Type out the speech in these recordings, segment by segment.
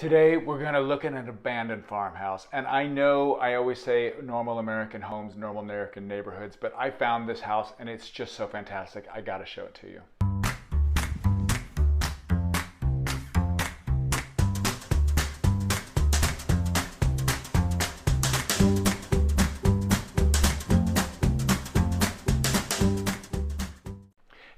Today we're going to look at an abandoned farmhouse, and I know I always say normal American homes, normal American neighborhoods, but I found this house and it's just so fantastic. I got to show it to you.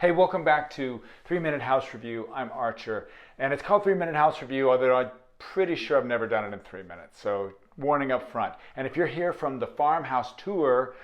Hey, welcome back to 3-Minute House Review. I'm Archer, and it's called 3-Minute House Review, although I'm pretty sure I've never done it in 3 minutes, so warning up front. And if you're here from the Farmhouse tour,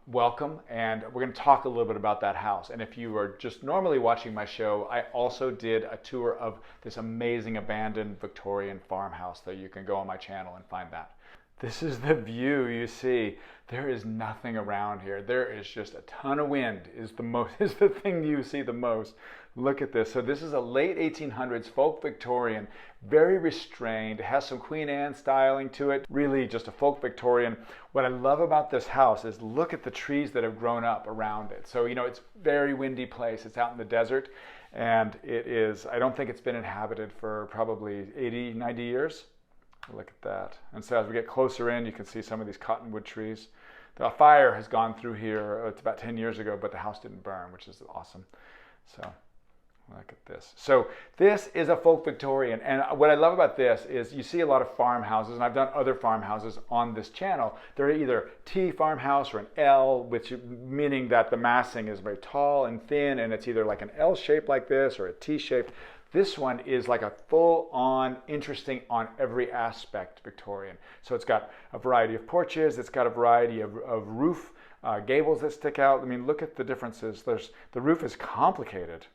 welcome, and we're going to talk a little bit about that house. And if you are just normally watching my show, I also did a tour of this amazing abandoned Victorian farmhouse, that you can go on my channel and find that. This is the view you see. There is nothing around here. There is just a ton of wind is the thing you see the most. Look at this. So this is a late 1800s folk Victorian, very restrained. It has some Queen Anne styling to it. Really just a folk Victorian. What I love about this house is look at the trees that have grown up around it. So, you know, it's a very windy place. It's out in the desert, and it is, I don't think it's been inhabited for probably 80, 90 years. Look at that. And so as we get closer in, you can see some of these cottonwood trees. The fire has gone through here. It's about 10 years ago, but the house didn't burn, which is awesome. So look at this. So this is a folk Victorian. And what I love about this is you see a lot of farmhouses, and I've done other farmhouses on this channel. They're either T farmhouse or an L, which meaning that the massing is very tall and thin, and it's either like an L shape like this or a T shape. This one is like a full-on, interesting on every aspect Victorian. So it's got a variety of porches, it's got a variety of roof gables that stick out. I mean, look at the differences. The roof is complicated.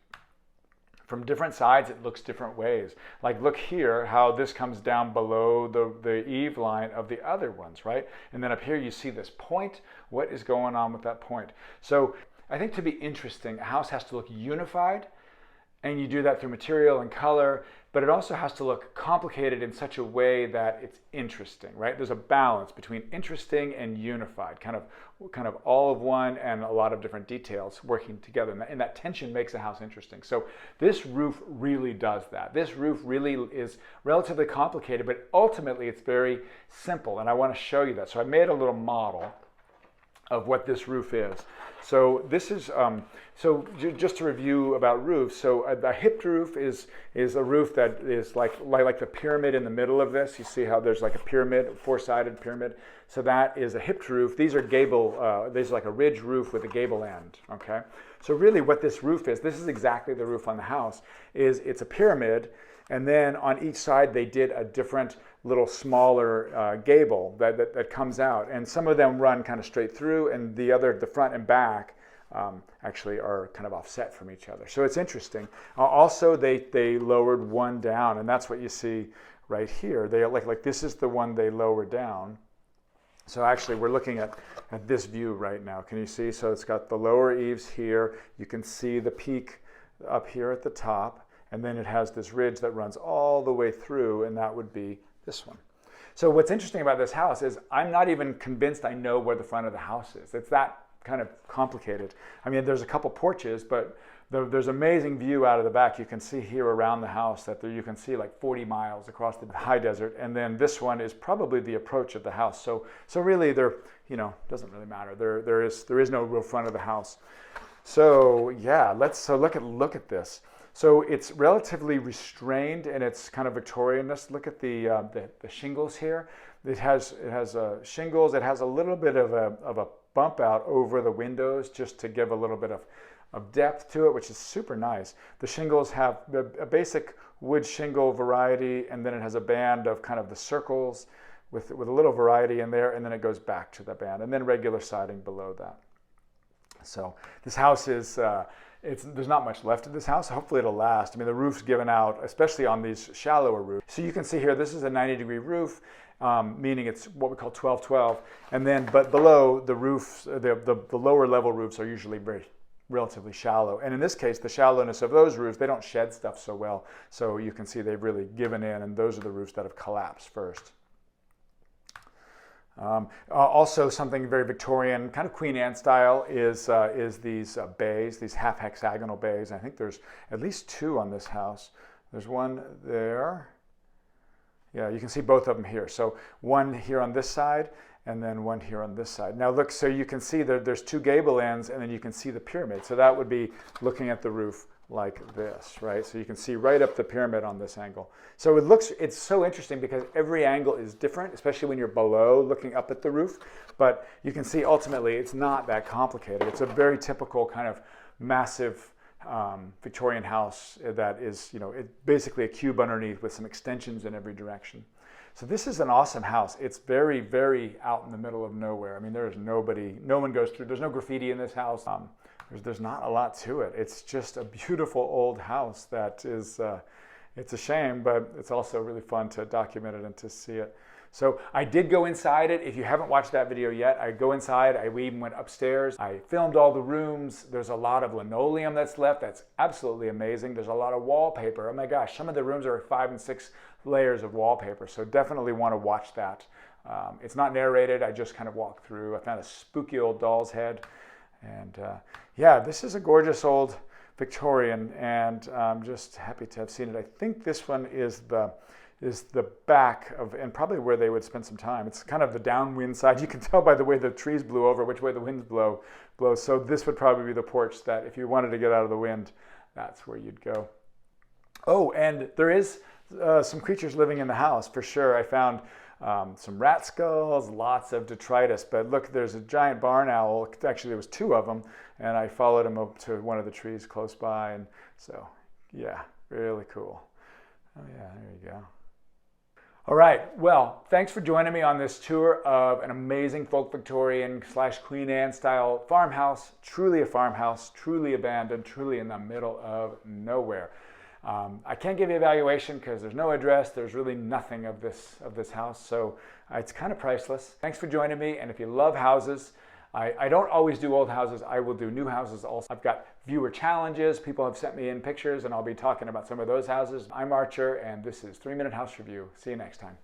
From different sides, it looks different ways. Like look here, how this comes down below the eave line of the other ones, right? And then up here you see this point. What is going on with that point? So I think to be interesting, a house has to look unified, and you do that through material and color, but it also has to look complicated in such a way that it's interesting, right? There's a balance between interesting and unified, kind of all of one and a lot of different details working together. And that tension makes a house interesting. So this roof really does that. This roof really is relatively complicated, but ultimately it's very simple. And I want to show you that. So I made a little model of what this roof is. So this is, just to review about roofs, so a hipped roof is a roof that is like the pyramid in the middle of this. You see how there's like a pyramid, a four-sided pyramid. So that is a hipped roof. These are gable, these are like a ridge roof with a gable end, okay? So really what this roof is, this is exactly the roof on the house, it's a pyramid, and then on each side they did a different little smaller gable that comes out, and some of them run kind of straight through, and the front and back actually are kind of offset from each other. So it's interesting. Also, they lowered one down, and that's what you see right here. They like this is the one they lowered down. So actually, we're looking at this view right now. Can you see? So it's got the lower eaves here. You can see the peak up here at the top, and then it has this ridge that runs all the way through, and that would be this one. So what's interesting about this house is I'm not even convinced I know where the front of the house is. It's that kind of complicated. I mean, there's a couple porches, but there's amazing view out of the back. You can see here around the house that you can see like 40 miles across the high desert. And then this one is probably the approach of the house. So really doesn't really matter. There is no real front of the house. So yeah, look at this. So it's relatively restrained and it's kind of Victorian. Let's look at the shingles here. It has shingles. It has a little bit of a bump out over the windows just to give a little bit of depth to it, which is super nice. The shingles have a basic wood shingle variety, and then it has a band of kind of the circles with a little variety in there, and then it goes back to the band, and then regular siding below that. So this house is, there's not much left of this house. Hopefully it'll last. I mean, the roof's given out, especially on these shallower roofs. So you can see here, this is a 90-degree roof, meaning it's what we call 12-12. And then, but below the roofs, the lower level roofs are usually relatively shallow. And in this case, the shallowness of those roofs, they don't shed stuff so well. So you can see they've really given in, and those are the roofs that have collapsed first. Also, something very Victorian, kind of Queen Anne style, is these bays, these half hexagonal bays. I think there's at least two on this house. There's one there, Yeah, you can see both of them here. So one here on this side and then one here on this side. Now look, so you can see that there's two gable ends and then you can see the pyramid. So that would be looking at the roof like this, right? So you can see right up the pyramid on this angle. So it's so interesting because every angle is different, especially when you're below looking up at the roof. But you can see ultimately it's not that complicated. It's a very typical kind of massive Victorian house that is, it's basically a cube underneath with some extensions in every direction. So this is an awesome house. It's very, very out in the middle of nowhere. I mean, there's nobody, no one goes through, there's no graffiti in this house. There's not a lot to it. It's just a beautiful old house that is, it's a shame, but it's also really fun to document it and to see it. So I did go inside it. If you haven't watched that video yet, I go inside. We even went upstairs. I filmed all the rooms. There's a lot of linoleum that's left. That's absolutely amazing. There's a lot of wallpaper. Oh my gosh, some of the rooms are 5 and 6 layers of wallpaper. So definitely want to watch that. It's not narrated. I just kind of walked through. I found a spooky old doll's head. And yeah, this is a gorgeous old Victorian, and I'm just happy to have seen it. I think this one is the back of, and probably where they would spend some time. It's kind of the downwind side. You can tell by the way the trees blew over, which way the winds blow. So this would probably be the porch that if you wanted to get out of the wind, that's where you'd go. Oh, and there is some creatures living in the house for sure. I found some rat skulls, lots of detritus, but look, there's a giant barn owl. Actually, there was 2 of them, and I followed him up to one of the trees close by, and so yeah, really cool. Oh yeah, there you go. All right, well, thanks for joining me on this tour of an amazing folk Victorian / Queen Anne style farmhouse. Truly a farmhouse, truly abandoned, truly in the middle of nowhere. I can't give you a valuation because there's no address. There's really nothing of this house, so it's kind of priceless. Thanks for joining me, and if you love houses, I don't always do old houses. I will do new houses also. I've got viewer challenges. People have sent me in pictures, and I'll be talking about some of those houses. I'm Archer, and this is 3 Minute House Review. See you next time.